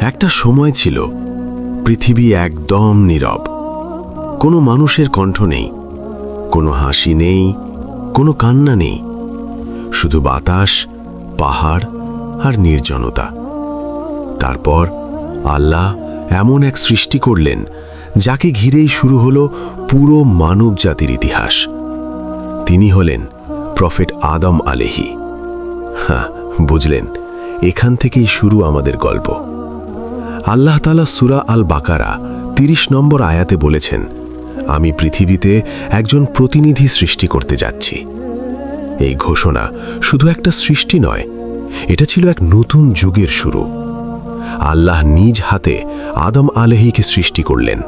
একটা সময় ছিল পৃথিবী একদম নীরব। কোনো মানুষের কণ্ঠ নেই, কোনো হাসি নেই, কোনো কান্না নেই, শুধু বাতাস, পাহাড় আর নির্জনতা। তারপর আল্লাহ এমন এক সৃষ্টি করলেন যাকে ঘিরেই শুরু হলো পুরো মানব জাতির ইতিহাস। তিনি হলেন প্রফেট আদম আলাইহি। হ্যাঁ, বুঝলেন, এখান থেকেই শুরু আমাদের গল্প। আল্লাহ তাআলা সূরা আল বাকারা ৩০ নম্বর আয়াতে বলেছেন, আমি পৃথিবীতে একজন প্রতিনিধি সৃষ্টি করতে যাচ্ছি। এই ঘোষণা শুধু একটা সৃষ্টি নয়, এটা ছিল এক নতুন যুগের শুরু। আল্লাহ নিজ হাতে আদম আলাইহিকে সৃষ্টি করলেন,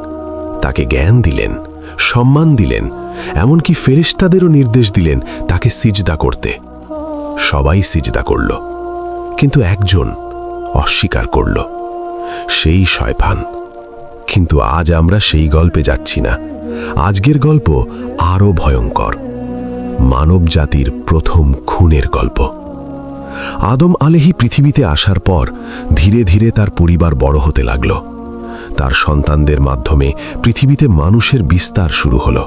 তাকে জ্ঞান দিলেন, সম্মান দিলেন, এমনকি ফেরেশতাদেরও নির্দেশ দিলেন তাকে সিজদা করতে। সবাই সিজদা করল, কিন্তু একজন অস্বীকার করল, সেই শয়তান। কিন্তু আজ আমরা সেই গল্পে যাচ্ছি না। আজকের গল্প আরও ভয়ঙ্কর, মানব জাতির প্রথম খুনের গল্প। আদম আলাইহি পৃথিবীতে আসার পর ধীরে ধীরে তার পরিবার বড় হতে লাগল। তার সন্তানদের মাধ্যমে পৃথিবীতে মানুষের বিস্তার শুরু হল।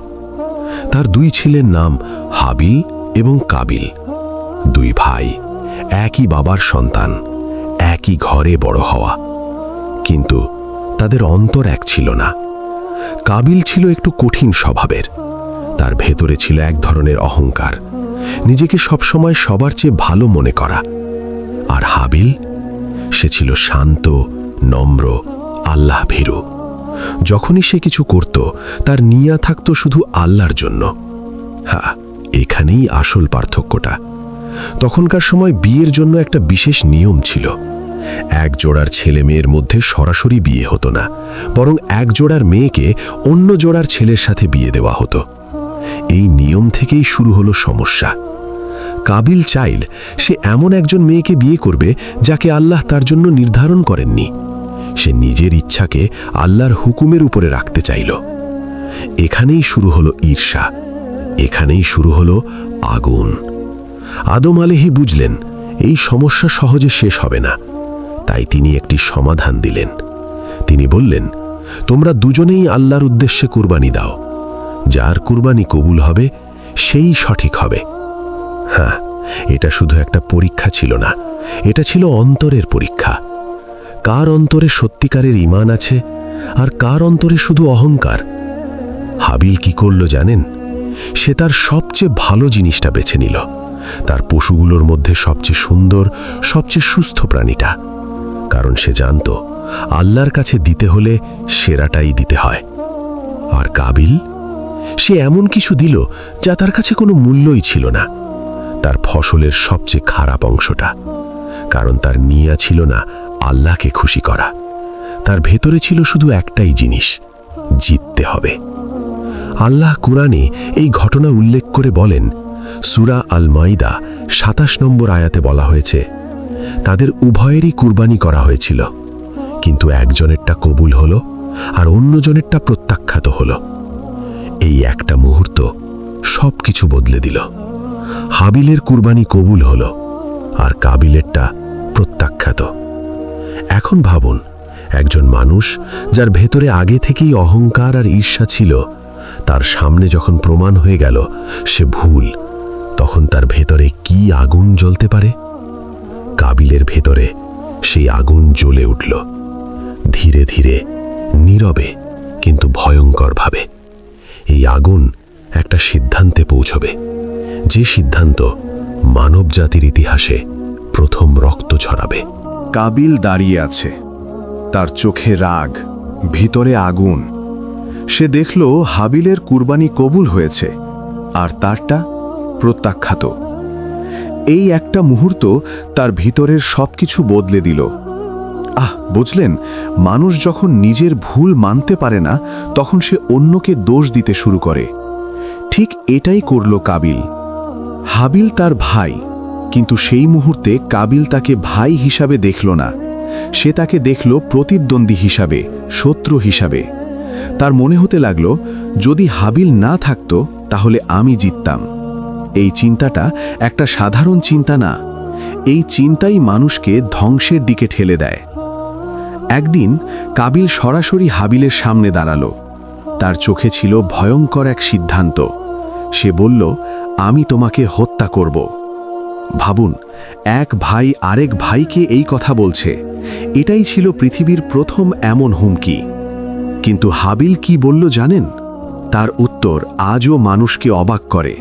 তার দুই ছেলের নাম হাবিল এবং কাবিল, দুই ভাই, একই বাবার সন্তান, একই ঘরে বড় হওয়া। কিন্তু তাদের অন্তর এক ছিল না। কাবিল ছিল একটু কঠিন স্বভাবের, তার ভেতরে ছিল এক ধরনের অহংকার, নিজেকে সবসময় সবার চেয়ে ভালো মনে করা। আর হাবিল, সে ছিল শান্ত, নম্র, আল্লাহ ভীরু। যখনই সে কিছু করত, তার নিয়া থাকত শুধু আল্লাহর জন্য। হ্যাঁ, এখানেই আসল পার্থক্যটা। তখনকার সময় বিয়ের জন্য একটা বিশেষ নিয়ম ছিল। এক জোড়ার ছেলে মেয়ের মধ্যে সরাসরি বিয়ে হতো না, বরং এক জোড়ার মেয়েকে অন্য জোড়ার ছেলের সাথে বিয়ে দেওয়া হতো। এই নিয়ম থেকেই শুরু হলো সমস্যা। কাবিল চাইল সে এমন একজন মেয়েকে বিয়ে করবে যাকে আল্লাহ তার জন্য নির্ধারণ করেননি। সে নিজের ইচ্ছাকে আল্লাহর হুকুমের উপরে রাখতে চাইল। এখানেই শুরু হলো ঈর্ষা, এখানেই শুরু হলো আগুন। আদম আলাইহি বুঝলেন এই সমস্যা সহজে শেষ হবে না, তাই তিনি একটি সমাধান দিলেন। তিনি বললেন, তোমরা দুজনেই আল্লাহর উদ্দেশ্যে কুরবানি দাও। যার কুরবানি কবুল হবে সেই সঠিক হবে। হ্যাঁ, এটা শুধু একটা পরীক্ষা ছিল না, এটা ছিল অন্তরের পরীক্ষা। কার অন্তরে সত্যিকারের ঈমান আছে আর কার অন্তরে শুধু অহংকার। হাবিল কি করল জানেন? সে তার সবচেয়ে ভালো জিনিসটা বেছে নিল, তার পশুগুলোর মধ্যে সবচেয়ে সুন্দর, সবচেয়ে সুস্থ প্রাণীটা। কারণ সে জানত আল্লাহর কাছে দিতে হলে সেরাটাই দিতে হয়। আর কাবিল, সে এমন কিছু দিল যা তার কাছে কোনো মূল্যই ছিল না, তার ফসলের সবচেয়ে খারাপ অংশটা। কারণ তার নিয়া ছিল না আল্লাহকে খুশি করা, তার ভেতরে ছিল শুধু একটাই জিনিস, জিততে হবে। আল্লাহ কুরআনে এই ঘটনা উল্লেখ করে বলেন, সূরা আল মাইদা ২৭ নম্বর আয়াতে বলা হয়েছে, তাদের উভয়েরই কুরবানি করা হয়েছিল, কিন্তু একজনেরটা কবুল হলো আর অন্যজনেরটা প্রত্যাখ্যাত হলো। এই একটা মুহূর্ত সবকিছু বদলে দিল। হাবিলের কুরবানি কবুল হলো আর কাবিলেরটা প্রত্যাখ্যাত। এখন ভাবুন, একজন মানুষ যার ভেতরে আগে থেকেই অহংকার আর ঈর্ষা ছিল, তার সামনে যখন প্রমাণ হয়ে গেল সে ভুল, তখন তার ভেতরে কি আগুন জ্বলতে পারে? কাবিলের ভেতরে সেই আগুন জ্বলে উঠল, ধীরে ধীরে, নীরবে, কিন্তু ভয়ঙ্করভাবে। এই আগুন একটা সিদ্ধান্তে পৌঁছবে, যে সিদ্ধান্ত মানব জাতির ইতিহাসে প্রথম রক্ত ঝরাবে। কাবিল দাঁড়িয়ে আছে, তার চোখে রাগ, ভিতরে আগুন। সে দেখল হাবিলের কুরবানি কবুল হয়েছে আর তারটা প্রত্যাখ্যাত। এই একটা মুহূর্ত তার ভিতরের সবকিছু বদলে দিল। বুঝলেন, মানুষ যখন নিজের ভুল মানতে পারে না, তখন সে অন্যকে দোষ দিতে শুরু করে। ঠিক এটাই করল কাবিল। হাবিল তার ভাই, কিন্তু সেই মুহূর্তে কাবিল তাকে ভাই হিসাবে দেখল না, সে তাকে দেখল প্রতিদ্বন্দ্বী হিসাবে, শত্রু হিসাবে। তার মনে হতে লাগল, যদি হাবিল না থাকত তাহলে আমি জিততাম। এই চিন্তাটা একটা সাধারণ চিন্তা না, এই চিন্তাই মানুষকে ধ্বংসের দিকে ঠেলে দেয়। একদিন কাবিল সরাসরি হাবিলের সামনে দাঁড়ালো। তার চোখে ছিল ভয়ঙ্কর এক সিদ্ধান্ত। সে বলল, আমি তোমাকে হত্যা করব। ভাবুন, এক ভাই আরেক ভাইকে এই কথা বলছে। এটাই ছিল পৃথিবীর প্রথম এমন হুমকি। কিন্তু হাবিল কি বলল জানেন? তার উত্তর আজও মানুষকে অবাক করে।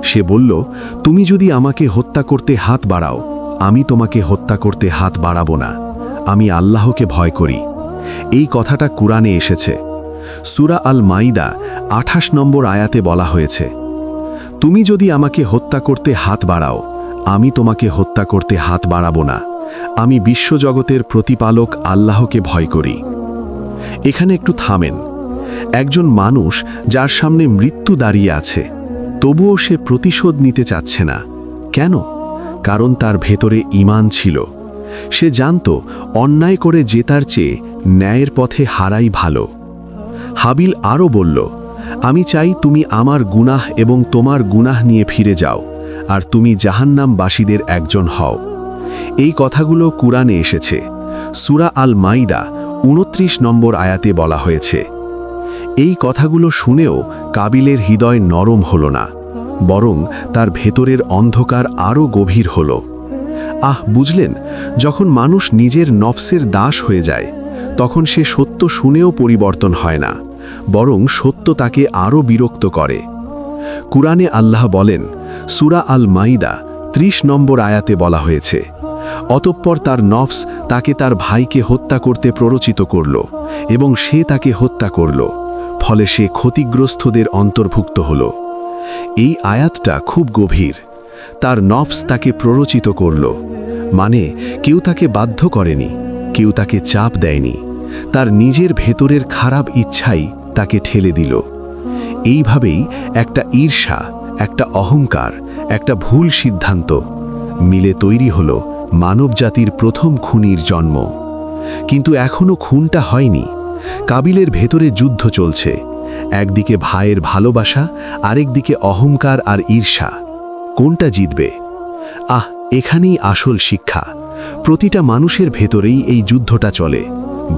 সে বলল, তুমি যদি আমাকে হত্যা করতে হাত বাড়াও, আমি তোমাকে হত্যা করতে হাত বাড়াবো না। আমি আল্লাহকে ভয় করি। এই কথাটা কুরআনে এসেছে। সূরা আল মাইদা 28 নম্বর আয়াতে বলা হয়েছে, তুমি যদি আমাকে হত্যা করতে হাত বাড়াও, আমি তোমাকে হত্যা করতে হাত বাড়াবো না। আমি বিশ্বজগতের প্রতিপালক আল্লাহকে ভয় করি। এখানে একটু থামেন। একজন মানুষ যার সামনে মৃত্যু দাঁড়িয়ে আছে, তবুও সে প্রতিশোধ নিতে চাচ্ছে না। কেন? কারণ তার ভেতরে ঈমান ছিল। সে জানত অন্যায় করে জেতার চেয়ে ন্যায়ের পথে হারাই ভালো। হাবিল আরও বলল, আমি চাই তুমি আমার গুনাহ এবং তোমার গুনাহ নিয়ে ফিরে যাও, আর তুমি জাহান্নামবাসীদের একজন হও। এই কথাগুলো কুরআনে এসেছে। সূরা আল মাইদা 29 নম্বর আয়াতে বলা হয়েছে। এই কথাগুলো শুনেও কাবিলের হৃদয় নরম হল না, বরং তার ভেতরের অন্ধকার আরও গভীর হল। বুঝলেন, যখন মানুষ নিজের নফসের দাস হয়ে যায়, তখন সে সত্য শুনেও পরিবর্তন হয় না, বরং সত্য তাকে আরও বিরক্ত করে। কুরআনে আল্লাহ বলেন, সূরা আল মাইদা 30 নম্বর আয়াতে বলা হয়েছে, অতঃপর তার নফস তাকে তার ভাইকে হত্যা করতে প্ররোচিত করল, এবং সে তাকে হত্যা করল। ফলে সে ক্ষতিগ্রস্তদের অন্তর্ভুক্ত হল। এই আয়াতটা খুব গভীর। তার নফস তাকে প্ররোচিত করল, মানে কেউ তাকে বাধ্য করেনি, কেউ তাকে চাপ দেয়নি। তার নিজের ভেতরের খারাপ ইচ্ছাই তাকে ঠেলে দিল। এইভাবেই একটা ঈর্ষা, একটা অহংকার, একটা ভুল সিদ্ধান্ত মিলে তৈরি হল মানবজাতির প্রথম খুনির জন্ম। কিন্তু এখনো খুনটা হয়নি। কাবিলের ভেতরে যুদ্ধ চলছে। একদিকে ভাইয়ের ভালোবাসা, আরেকদিকে অহংকার আর ঈর্ষা। কোনটা জিতবে? এখানেই আসল শিক্ষা। প্রতিটা মানুষের ভেতরেই এই যুদ্ধটা চলে,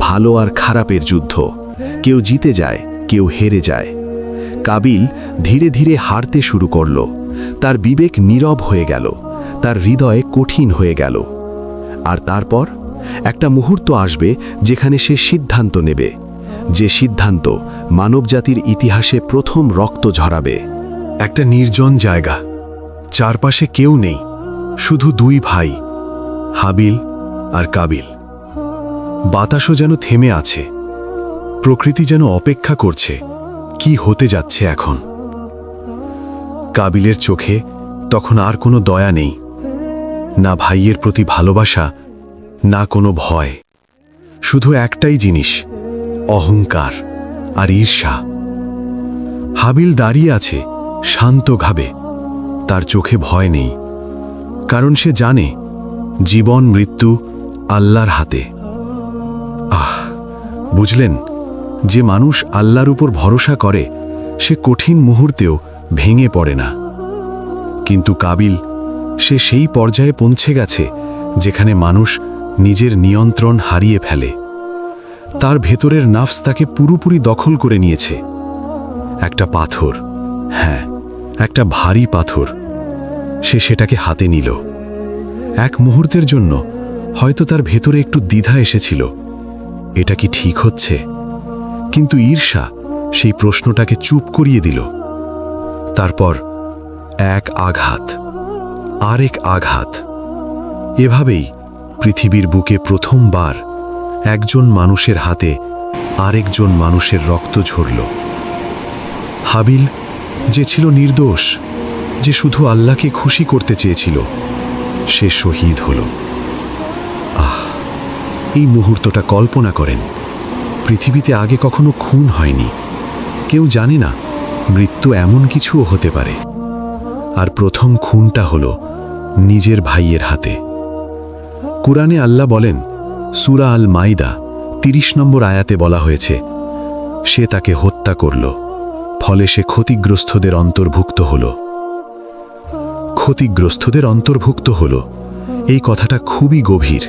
ভালো আর খারাপের যুদ্ধ। কেউ জিতে যায়, কেউ হেরে যায়। কাবিল ধীরে ধীরে হারতে শুরু করল। তার বিবেক নীরব হয়ে গেল, তার হৃদয় কঠিন হয়ে গেল। আর তারপর একটা মুহূর্ত আসবে যেখানে সে সিদ্ধান্ত নেবে, যে সিদ্ধান্ত মানবজাতির ইতিহাসে প্রথম রক্ত ঝরাবে। একটা নির্জন জায়গা, চারপাশে কেউ নেই, শুধু দুই ভাই, হাবিল আর কাবিল। বাতাসও যেন থেমে আছে, প্রকৃতি যেন অপেক্ষা করছে কি হতে যাচ্ছে এখন। কাবিলের চোখে তখন আর কোনো দয়া নেই, না ভাইয়ের প্রতি ভালোবাসা, না কোনো ভয়। শুধু একটাই জিনিস, অহংকার আর ঈর্ষা। হাবিল দাঁড়িয়ে আছে শান্তভাবে, তার চোখে ভয় নেই, কারণ সে জানে জীবন মৃত্যু আল্লাহর হাতে। বুঝলেন, যে মানুষ আল্লাহর উপর ভরসা করে সে কঠিন মুহূর্তেও ভেঙে পড়ে না। কিন্তু কাবিল, সে সেই পর্যায়ে পৌঁছে গেছে যেখানে মানুষ নিজের নিয়ন্ত্রণ হারিয়ে ফেলে। তার ভেতরের নাফস তাকে পুরোপুরি দখল করে নিয়েছে। একটা পাথর, হ্যাঁ, একটা ভারী পাথর। সে সেটাকে হাতে নিল। এক মুহূর্তের জন্য হয়তো তার ভেতরে একটু দ্বিধা এসেছিল, এটা কি ঠিক হচ্ছে? কিন্তু ঈর্ষা সেই প্রশ্নটাকে চুপ করিয়ে দিল। তারপর এক আঘাত, আরেক আঘাত। এভাবেই পৃথিবীর বুকে প্রথমবার একজন মানুষের হাতে আরেকজন মানুষের রক্ত ঝরল। হাবিল, যে ছিল নির্দোষ, যে শুধু আল্লাহকে খুশি করতে চেয়েছিল, সে শহীদ হল। এই মুহূর্তটা কল্পনা করেন। পৃথিবীতে আগে কখনো খুন হয়নি। কেউ জানে না মৃত্যু এমন কিছুও হতে পারে। আর প্রথম খুনটা হলো নিজের ভাইয়ের হাতে। কুরআনে আল্লাহ বলেন, সূরা আল মাইদা 30 নম্বর আয়াতে বলা হয়েছে, সে তাকে হত্যা করল, ফলে সে ক্ষতিগ্রস্তদের অন্তর্ভুক্ত হল। ক্ষতিগ্রস্তদের অন্তর্ভুক্ত হল, এই কথাটা খুবই গভীর।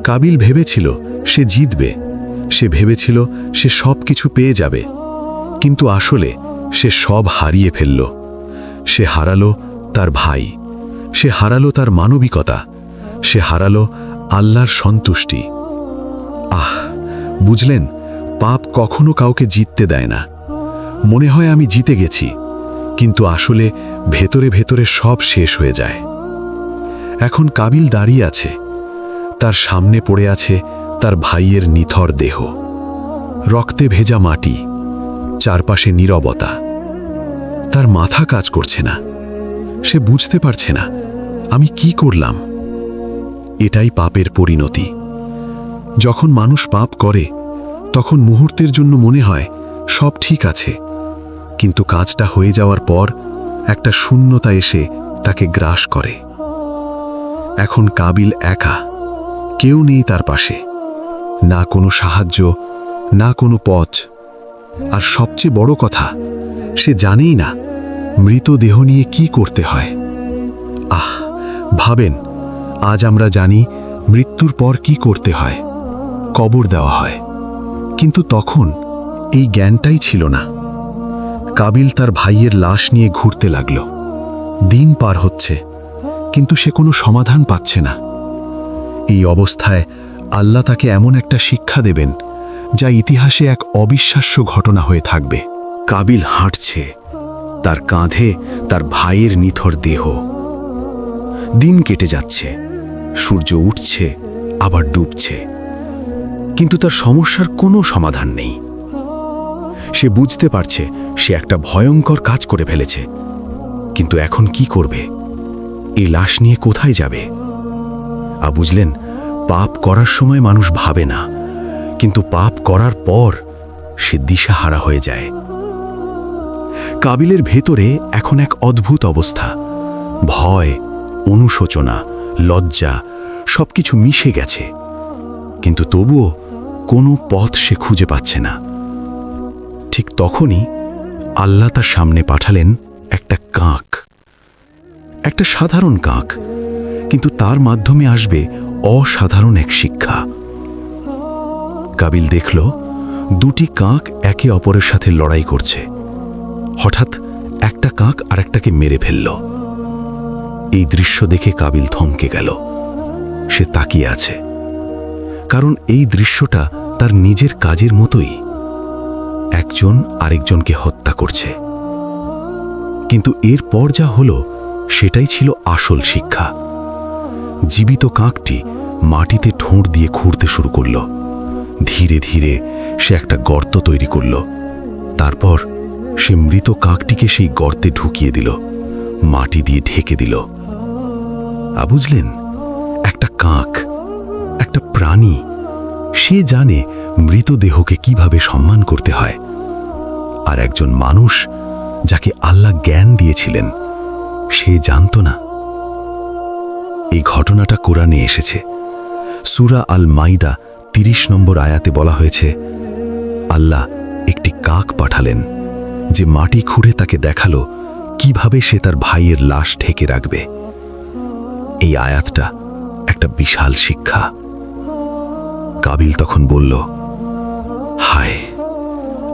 কাবিল ভেবেছিল সে জিতবে, সে ভেবেছিল সে সব কিছু পেয়ে যাবে, কিন্তু আসলে সে সব হারিয়ে ফেলল। সে হারালো তার ভাই, সে হারালো তার মানবিকতা, সে হারালো আল্লাহর সন্তুষ্টি। বুঝলেন, পাপ কখনো কাউকে জিততে দেয় না। মনে হয় আমি জিতে গেছি, কিন্তু আসলে ভেতরে ভেতরে সব শেষ হয়ে যায়। এখন কাবিল দাঁড়িয়ে আছে, তার সামনে পড়ে আছে তার ভাইয়ের নিথর দেহ, রক্তে ভেজা মাটি, চারপাশে নীরবতা। তার মাথা কাজ করছে না, সে বুঝতে পারছে না আমি কি করলাম। এটাই পাপের পরিণতি। যখন মানুষ পাপ করে তখন মুহূর্তের জন্য মনে হয় সব ঠিক আছে, কিন্তু কাজটা হয়ে যাওয়ার পর একটা শূন্যতা এসে তাকে গ্রাস করে। এখন কাবিল একা, কেউ নেই তার পাশে, না কোনো সাহায্য, না কোনো পথ। আর সবচেয়ে বড় কথা, সে জানেই না মৃতদেহ নিয়ে কি করতে হয়। ভাবেন, আজ আমরা জানি মৃত্যুর পর কি করতে হয়, কবর দেওয়া হয়, কিন্তু তখন এই জ্ঞানটাই ছিল না। কাবিল তার ভাইয়ের লাশ নিয়ে ঘুরতে লাগল। দিন পার হচ্ছে, কিন্তু সে কোনো সমাধান পাচ্ছে না। এই অবস্থায় আল্লাহ তাকে এমন একটা শিক্ষা দেবেন যা ইতিহাসে এক অবিশ্বাস্য ঘটনা হয়ে থাকবে। কাবিল হাঁটছে, তার কাঁধে তার ভাইয়ের নিথর দেহ। দিন কেটে যাচ্ছে, সূর্য উঠছে আবার ডুবছে, কিন্তু তার সমস্যার কোনো সমাধান নেই। সে বুঝতে পারছে সে একটা ভয়ঙ্কর কাজ করে ফেলেছে, কিন্তু এখন কি করবে? এই লাশ নিয়ে কোথায় যাবে? বুঝলেন, পাপ করার সময় মানুষ ভাবে না, কিন্তু পাপ করার পর সে দিশাহারা হয়ে যায়। কাবিলের ভেতরে এখন এক অদ্ভুত অবস্থা। ভয়, অনুশোচনা, লজ্জা সবকিছু মিশে গেছে, কিন্তু তবুও কোনো পথ সে খুঁজে পাচ্ছে না। ঠিক তখনই আল্লাহ তার সামনে পাঠালেন একটা কাক, একটা সাধারণ কাক, কিন্তু তার মাধ্যমে আসবে অসাধারণ এক শিক্ষা। কাবিল দেখল দুটি কাক একে অপরের সাথে লড়াই করছে। হঠাৎ একটা কাক আরেকটাকে মেরে ফেলল। এই দৃশ্য দেখে কাবিল থমকে গেল। সে তাকিয়ে আছে, কারণ এই দৃশ্যটা তার নিজের কাজের মতোই। একজন আরেকজনকে হত্যা করছে। কিন্তু এরপর যা হলো সেটাই ছিল আসল শিক্ষা। জীবিত কাকটি মাটিতে ঠোঁট দিয়ে খুঁড়তে শুরু করল। ধীরে ধীরে সে একটা গর্ত তৈরি করল। তারপর সে মৃত কাকটিকে সেই গর্তে ঢুকিয়ে দিল, মাটি দিয়ে ঢেকে দিল। বুঝলেন, একটা কাক, একটা প্রাণী, সে জানে মৃতদেহকে কিভাবে সম্মান করতে হয়। আর একজন মানুষ যাকে আল্লাহ জ্ঞান দিয়েছিলেন, সে জানত না। এই ঘটনাটা কোরআনে এসেছে। সূরা আল মাইদা 30 নম্বর আয়াতে বলা হয়েছে, আল্লাহ একটি কাক পাঠালেন যে মাটি খুঁড়ে তাকে দেখালো কিভাবে সে তার ভাইয়ের লাশ ঢেকে রাখবে। এই আয়াতটা একটা বিশাল শিক্ষা। কাবিল তখন বলল, হায়,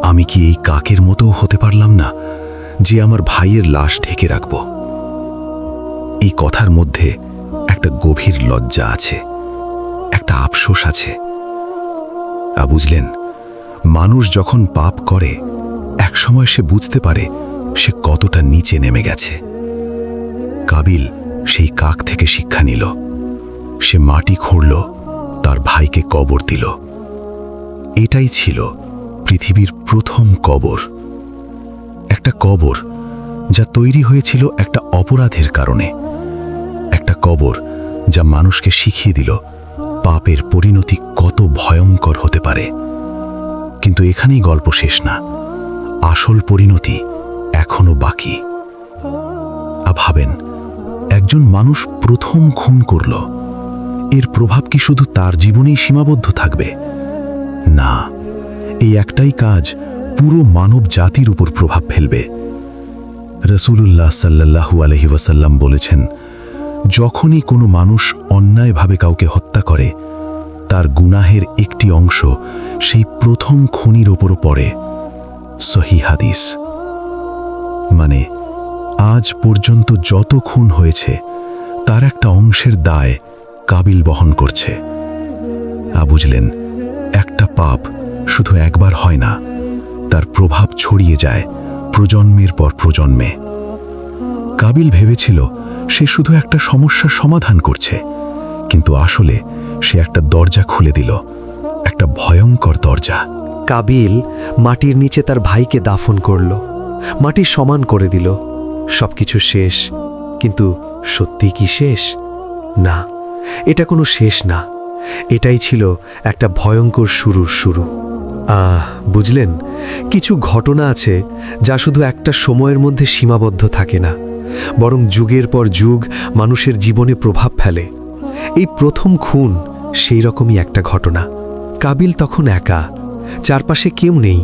আমি কি এই কাকের মতো হতে পারলাম না যে আমার ভাইয়ের লাশ ঢেকে রাখব? এই কথার মধ্যে একটা গভীর লজ্জা আছে, একটা আফসোস আছে। বুঝলেন, মানুষ যখন পাপ করে একসময় সে বুঝতে পারে সে কতটা নিচে নেমে গেছে। কাবিল সেই কাক থেকে শিক্ষা নিল। সে মাটি খুঁড়ল, তার ভাইকে কবর দিল। এটাই ছিল পৃথিবীর প্রথম কবর। একটা কবর যা তৈরি হয়েছিল একটা অপরাধের কারণে। একটা কবর যা মানুষকে শিখিয়ে দিল পাপের পরিণতি কত ভয়ঙ্কর হতে পারে। কিন্তু এখানেই গল্প শেষ না, আসল পরিণতি এখনো বাকি। ভাবেন, একজন মানুষ প্রথম খুন করল, এর প্রভাব কি শুধু তার জীবনেই সীমাবদ্ধ থাকবে? না, এই একটাই কাজ পুরো মানব জাতির উপর প্রভাব ফেলবে। রাসূলুল্লাহ সাল্লাল্লাহু আলাইহি ওয়াসাল্লাম বলেছেন, যখনই কোনো মানুষ অন্যায়ভাবে কাউকে হত্যা করে তার গুনাহের একটি অংশ সেই প্রথম খুনির ওপরও পড়ে। সহিহ হাদিস। মানে আজ পর্যন্ত যত খুন হয়েছে তার একটা অংশের দায় কাবিল বহন করছে। বুঝলেন, একটা পাপ শুধু একবার হয় না, তার প্রভাব ছড়িয়ে যায় প্রজন্মের পর প্রজন্মে। কাবিল ভেবেছিল সে শুধু একটা সমস্যার সমাধান করছে, কিন্তু আসলে সে একটা দরজা খুলে দিল, একটা ভয়ঙ্কর দরজা। কাবিল মাটির নিচে তার ভাইকে দাফন করল, মাটি সমান করে দিল। সবকিছু শেষ, কিন্তু সত্যি কি শেষ? না, এটা কোনো শেষ না। এটাই ছিল একটা ভয়ঙ্কর শুরু। বুঝলেন, কিছু ঘটনা আছে যা শুধু একটা সময়ের মধ্যে সীমাবদ্ধ থাকে না, বরং যুগের পর যুগ মানুষের জীবনে প্রভাব ফেলে। এই প্রথম খুন সেই রকমই একটা ঘটনা। কাবিল তখন একা, চারপাশে কেউ নেই,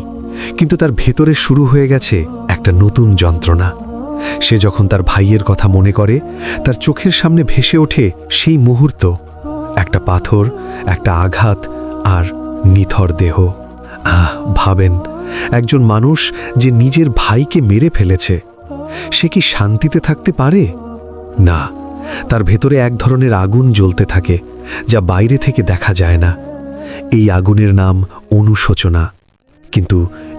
কিন্তু তার ভেতরে শুরু হয়ে গেছে একটা নতুন যন্ত্রণা। সে যখন তার ভাইয়ের কথা মনে করে, তার চোখের সামনে ভেসে ওঠে সেই মুহূর্ত, একটা পাথর, একটা আঘাত আর নিথর দেহ। ভাবেন, একজন মানুষ যে নিজের ভাইকে মেরে ফেলেছে, সে কি শান্তিতে থাকতে পারে? না, তার ভেতরে এক ধরনের আগুন জ্বলতে থাকে, যা বাইরে থেকে দেখা যায় না। এই আগুনের নাম অনুশোচনা। কিন্তু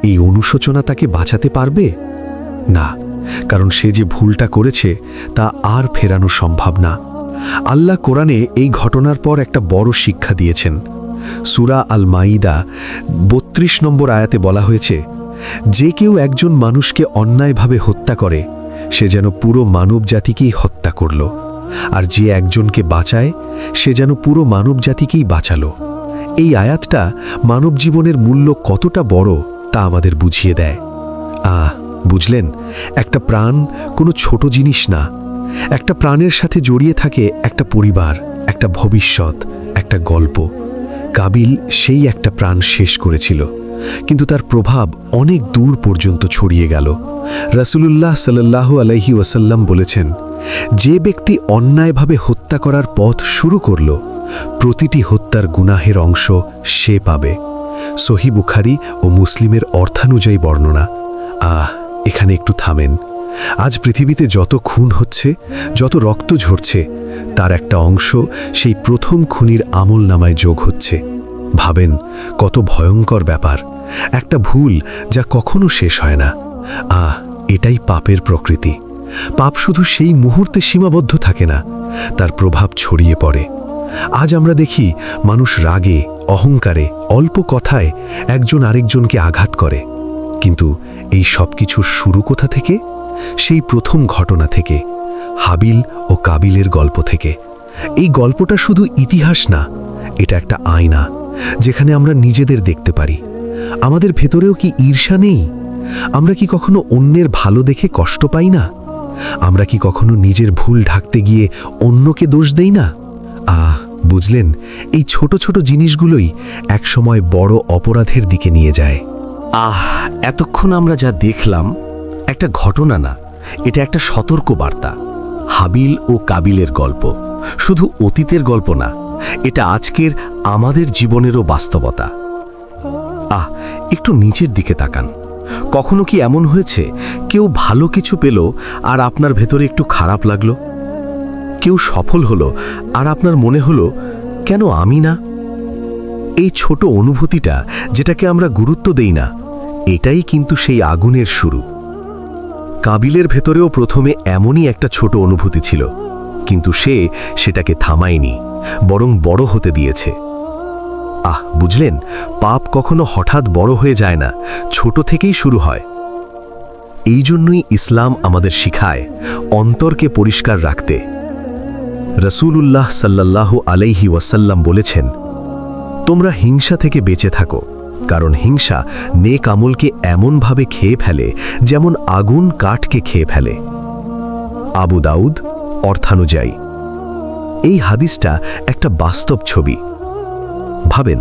এই অনুশোচনা তাকে বাঁচাতে পারবে না, কারণ সে যে ভুলটা করেছে তা আর ফেরানো সম্ভব না। আল্লাহ কোরআনে এই ঘটনার পর একটা বড় শিক্ষা দিয়েছেন। সূরা আল মাইদা ৩২ নম্বর আয়াতে বলা হয়েছে, যে কেউ একজন মানুষকে অন্যায়ভাবে হত্যা করে, সে যেন পুরো মানব জাতিকেই হত্যা করল, আর যে একজনকে বাঁচায়, সে যেন পুরো মানব জাতিকেই বাঁচালো। এই আয়াতটা মানব জীবনের মূল্য কতটা বড় তা আমাদের বুঝিয়ে দেয়। বুঝলেন, একটা প্রাণ কোনো ছোট জিনিস না। একটা প্রাণের সাথে জড়িয়ে থাকে একটা পরিবার, একটা ভবিষ্যৎ, একটা গল্প। কাবিল সেই একটা প্রাণ শেষ করেছিল, কিন্তু তার প্রভাব অনেক দূর পর্যন্ত ছড়িয়ে গেল। রাসূলুল্লাহ সাল্লাল্লাহু আলাইহি ওয়াসাল্লাম বলেছেন, যে ব্যক্তি অন্যায়ভাবে হত্যা করার পথ শুরু করল, প্রতিটি হত্যার গুনাহের অংশ সে পাবে। সহিহ বুখারী ও মুসলিমের অর্থানুযায়ী বর্ণনা। এখানে একটু থামেন। আজ পৃথিবীতে যত খুন হচ্ছে, যত রক্ত ঝরছে, তার একটা অংশ সেই প্রথম খুনির আমলনামায় যোগ হচ্ছে। ভাবেন, কত ভয়ঙ্কর ব্যাপার। একটা ভুল যা কখনো শেষ হয় না। এটাই পাপের প্রকৃতি। পাপ শুধু সেই মুহূর্তে সীমাবদ্ধ থাকে না, তার প্রভাব ছড়িয়ে পড়ে। আজ আমরা দেখি মানুষ রাগে, অহংকারে, অল্প কথায় একজন আরেকজনকে আঘাত করে, কিন্তু এই সব কিছুর শুরু কোথা থেকে? সেই প্রথম ঘটনা থেকে, হাবিল ও কাবিলের গল্প থেকে। এই গল্পটা শুধু ইতিহাস না, এটা একটা আয়না, যেখানে আমরা নিজেদের দেখতে পারি। আমাদের ভেতরেও কি ঈর্ষা নেই? আমরা কি কখনো অন্যের ভালো দেখে কষ্ট পাই না? আমরা কি কখনো নিজের ভুল ঢাকতে গিয়ে অন্যকে দোষ দেই না? বুঝলেন, এই ছোট ছোট জিনিসগুলোই একসময় বড় অপরাধের দিকে নিয়ে যায়। এতক্ষণ আমরা যা দেখলাম একটা ঘটনা না, এটা একটা সতর্ক বার্তা। হাবিল ও কাবিলের গল্প শুধু অতীতের গল্প না, এটা আজকের আমাদের জীবনেরও বাস্তবতা। একটু নিচের দিকে তাকান। কখনো কি এমন হয়েছে কেউ ভালো কিছু পেল আর আপনার ভেতরে একটু খারাপ লাগলো? কেউ সফল হলো আর আপনার মনে হলো, কেন আমি না? এই ছোট অনুভূতিটা, যেটাকে আমরা গুরুত্ব দেই না, এটাই কিন্তু সেই আগুনের শুরু। কাবিলের ভেতরেও প্রথমে এমনই একটা ছোট অনুভূতি ছিল, কিন্তু সে সেটাকে থামায়নি, বরং বড় হতে দিয়েছে। বুঝলেন, পাপ কখনো হঠাৎ বড় হয়ে যায় না, ছোট থেকেই শুরু হয়। এই জন্যই ইসলাম আমাদের শিখায় অন্তরকে পরিষ্কার রাখতে। রাসূলুল্লাহ সাল্লাল্লাহু আলাইহি ওয়াসাল্লাম বলেছেন, তোমরা হিংসা থেকে বেঁচে থাকো, কারণ হিংসা নেক আমলকে এমনভাবে খেয়ে ফেলে যেমন আগুন কাঠকে খেয়ে ফেলে। আবু দাউদ অর্থানুযায়ী। এই হাদিসটা একটা বাস্তব ছবি। ভাবেন,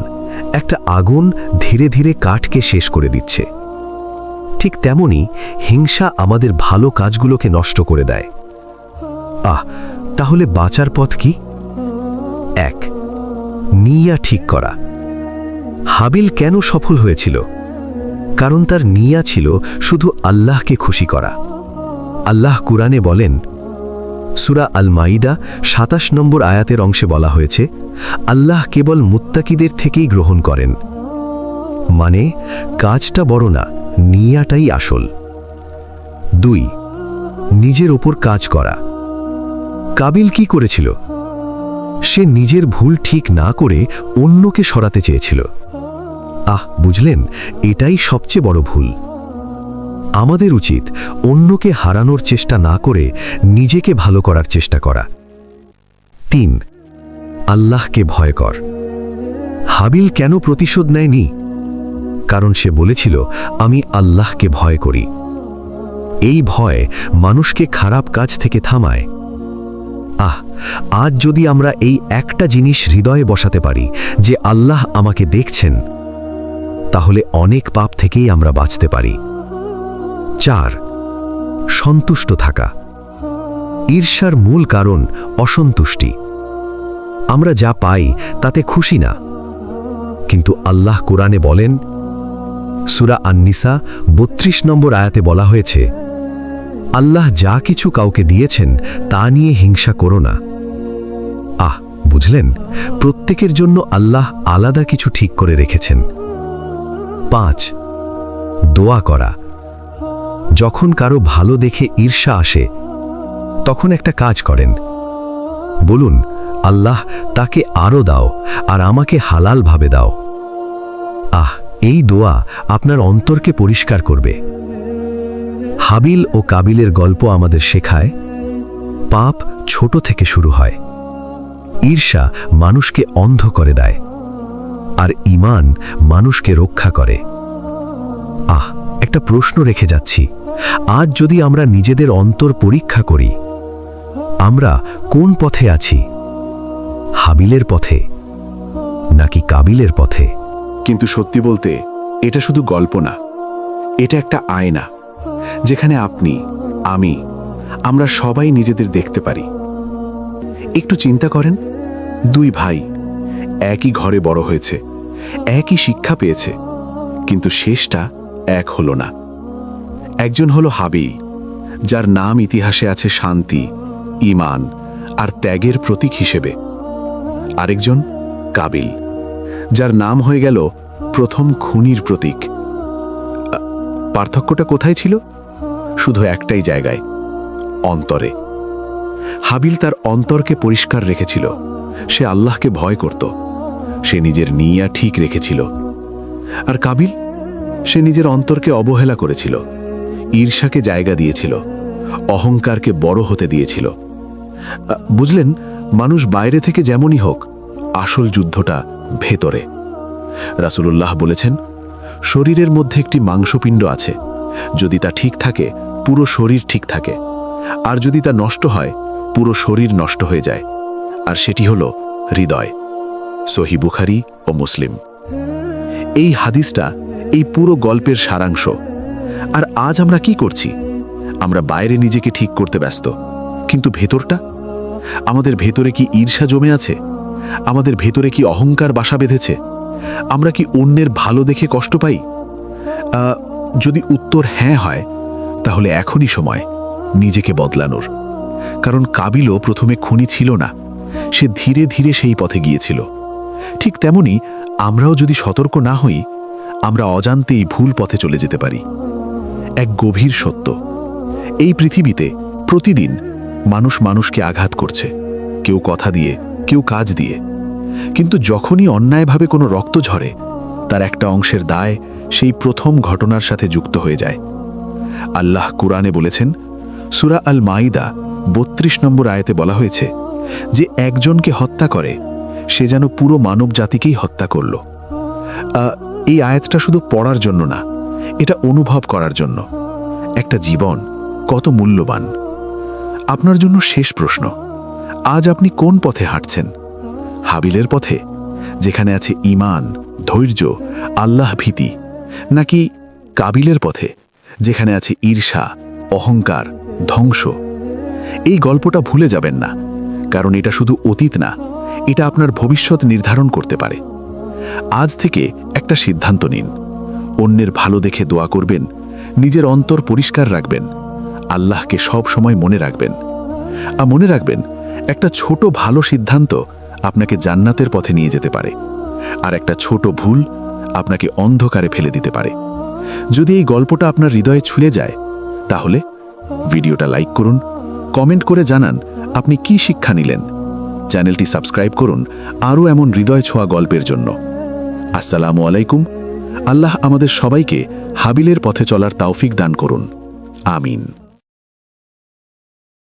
একটা আগুন ধীরে ধীরে কাঠকে শেষ করে দিচ্ছে। ঠিক তেমনি হিংসা আমাদের ভালো কাজগুলোকে নষ্ট করে দেয়। তাহলে বাঁচার পথ কি? 1. নিয়া ঠিক করা। হাবিল কেন সফল হয়েছিল? কারণ তার নিয়া ছিল শুধু আল্লাহকে খুশি করা। আল্লাহ কুরআনে বলেন, সূরা আল মাইদা ২৭ নম্বর আয়াতের অংশে বলা হয়েছে, আল্লাহ কেবল মুত্তাকিদের থেকেই গ্রহণ করেন। মানে কাজটা বড় না, নিয়াটাই আসল। ২. নিজের ওপর কাজ করা। কাবিল কি করেছিল? সে নিজের ভুল ঠিক না করে অন্যকে সরাতে চেয়েছিল। বুঝলেন, এটাই সবচেয়ে বড় ভুল। আমাদের উচিত অন্যকে হারানোর চেষ্টা না করে নিজেকে ভালো করার চেষ্টা করা। ৩. আল্লাহকে ভয় কর। হাবিল কেন প্রতিশোধ নেয়নি? কারণ সে বলেছিল, আমি আল্লাহকে ভয় করি। এই ভয় মানুষকে খারাপ কাজ থেকে থামায়। আজ যদি আমরা এই একটা জিনিস হৃদয়ে বসাতে পারি যে আল্লাহ আমাকে দেখছেন, তাহলে অনেক পাপ থেকেই আমরা বাঁচতে পারি। ৪. সন্তুষ্ট থাকা। ঈর্ষার মূল কারণ অসন্তুষ্টি। আমরা যা পাই তাতে খুশি না। কিন্তু আল্লাহ কুরআনে বলেন, সূরা আন-নিসা ৩২ নম্বর আয়াতে বলা হয়েছে, আল্লাহ যা কিছু কাউকে দিয়েছেন তা নিয়ে হিংসা করো না। বুঝলেন, প্রত্যেকের জন্য আল্লাহ আলাদা কিছু ঠিক করে রেখেছেন। ৫. দোয়া করা। যখন কারো ভালো দেখে ঈর্ষা আসে, তখন একটা কাজ করেন, বলুন, আল্লাহ তাকে আরো দাও আর আমাকে হালাল ভাবে দাও। এই দোয়া আপনার অন্তরকে পরিষ্কার করবে। হাবিল ও কাবিলের গল্প আমাদের শেখায়, পাপ ছোট থেকে শুরু হয়। ঈর্ষা মানুষকে অন্ধ করে দেয়, আর ঈমান মানুষকে রক্ষা করে। একটা প্রশ্ন রেখে যাচ্ছি, আজ যদি আমরা নিজেদের অন্তর পরীক্ষা করি, আমরা কোন পথে আছি? হাবিলের পথে নাকি কাবিলের পথে? কিন্তু সত্যি বলতে এটা শুধু গল্প না, এটা একটা আয়না, যেখানে আপনি, আমরা সবাই নিজেদের দেখতে পারি। একটু চিন্তা করেন, দুই ভাই একই ঘরে বড় হয়েছে, একই শিক্ষা পেয়েছে, কিন্তু শেষটা এক হলো না। একজন হলো হাবিল, যার নাম ইতিহাসে আছে শান্তি, ঈমান আর ত্যাগের প্রতীক হিসেবে। আরেকজন কাবিল, যার নাম হয়ে গেল প্রথম খুনির প্রতীক। পার্থক্যটা কোথায় ছিল? শুধু একটাই জায়গায়, অন্তরে। হাবিল তার অন্তরকে পরিষ্কার রেখেছিল, সে আল্লাহকে ভয় করত, সে নিজের নিয়া ঠিক রেখেছিল। আর কাবিল, সে নিজের অন্তরকে অবহেলা করেছিল, ঈর্ষাকে জায়গা দিয়েছিল, অহংকারকে বড় হতে দিয়েছিল। বুঝলেন, মানুষ বাইরে থেকে যেমনই হোক, আসল যুদ্ধটা ভেতরে। রাসূলুল্লাহ বলেছেন, শরীরের মধ্যে একটি মাংসপিণ্ড আছে, যদি তা ঠিক থাকে পুরো শরীর ঠিক থাকে, আর যদি তা নষ্ট হয় পুরো শরীর নষ্ট হয়ে যায়, আর সেটি হলো হৃদয়। সহিহ বুখারী ও মুসলিম। এই হাদিসটা এই পুরো গল্পের সারাংশ। আর আজ আমরা কি করছি? আমরা বাইরে নিজেকে ঠিক করতে ব্যস্ত, কিন্তু ভেতরটা? আমাদের ভেতরে কি ঈর্ষা জমে আছে? আমাদের ভেতরে কি অহংকার বাসা বেঁধেছে? আমরা কি অন্যের ভালো দেখে কষ্ট পাই? যদি উত্তর হ্যাঁ হয়, তাহলে এখনই সময় নিজেকে বদলানোর। কারণ কাবিলও প্রথমে খুনি ছিল না, সে ধীরে ধীরে সেই পথে গিয়েছিল। ঠিক তেমনি আমরাও যদি সতর্ক না হই, আমরা অজান্তেই ভুল পথে চলে যেতে পারি। এক গভীর সত্য, এই পৃথিবীতে প্রতিদিন মানুষ মানুষকে আঘাত করছে, কেউ কথা দিয়ে, কেউ কাজ দিয়ে। কিন্তু যখনই অন্যায়ভাবে কোনো রক্ত ঝরে, তার একটা অংশের দায় সেই প্রথম ঘটনার সাথে যুক্ত হয়ে যায়। আল্লাহ কুরআনে বলেছেন, সূরা আল মাইদা ৩২ নম্বর আয়াতে বলা হয়েছে, যে একজনকে হত্যা করে সে যেন পুরো মানব জাতিকেই হত্যা করল। এই আয়াতটা শুধু পড়ার জন্য না, এটা অনুভব করার জন্য। একটা জীবন কত মূল্যবান। আপনার জন্য শেষ প্রশ্ন, আজ আপনি কোন পথে হাঁটছেন? হাবিলের পথে, যেখানে আছে ঈমান, ধৈর্য, আল্লাহ ভীতি, নাকি কাবিলের পথে, যেখানে আছে ঈর্ষা, অহংকার, ধ্বংস? এই গল্পটা ভুলে যাবেন না, কারণ এটা শুধু অতীত না, এটা আপনার ভবিষ্যৎ নির্ধারণ করতে পারে। আজ থেকে একটা সিদ্ধান্ত নিন, অন্যের ভালো দেখে দোয়া করবেন, নিজের অন্তর পরিষ্কার রাখবেন, আল্লাহকে সব সময় মনে রাখবেন। আর মনে রাখবেন, একটা ছোট ভালো সিদ্ধান্ত আপনাকে জান্নাতের পথে নিয়ে যেতে পারে, আর একটা ছোট ভুল আপনাকে অন্ধকারে ফেলে দিতে পারে। যদি এই গল্পটা আপনার হৃদয়ে ছুঁয়ে যায়, তাহলে ভিডিওটা লাইক করুন, কমেন্ট করে জানান আপনি কি শিক্ষা নিলেন। চ্যানেলটি সাবস্ক্রাইব করুন আরও এমন হৃদয় ছোঁয়া গল্পের জন্য। আসসালামু আলাইকুম। আল্লাহ আমাদের সবাইকে হাবিলের পথে চলার তৌফিক দান করুন। আমিন।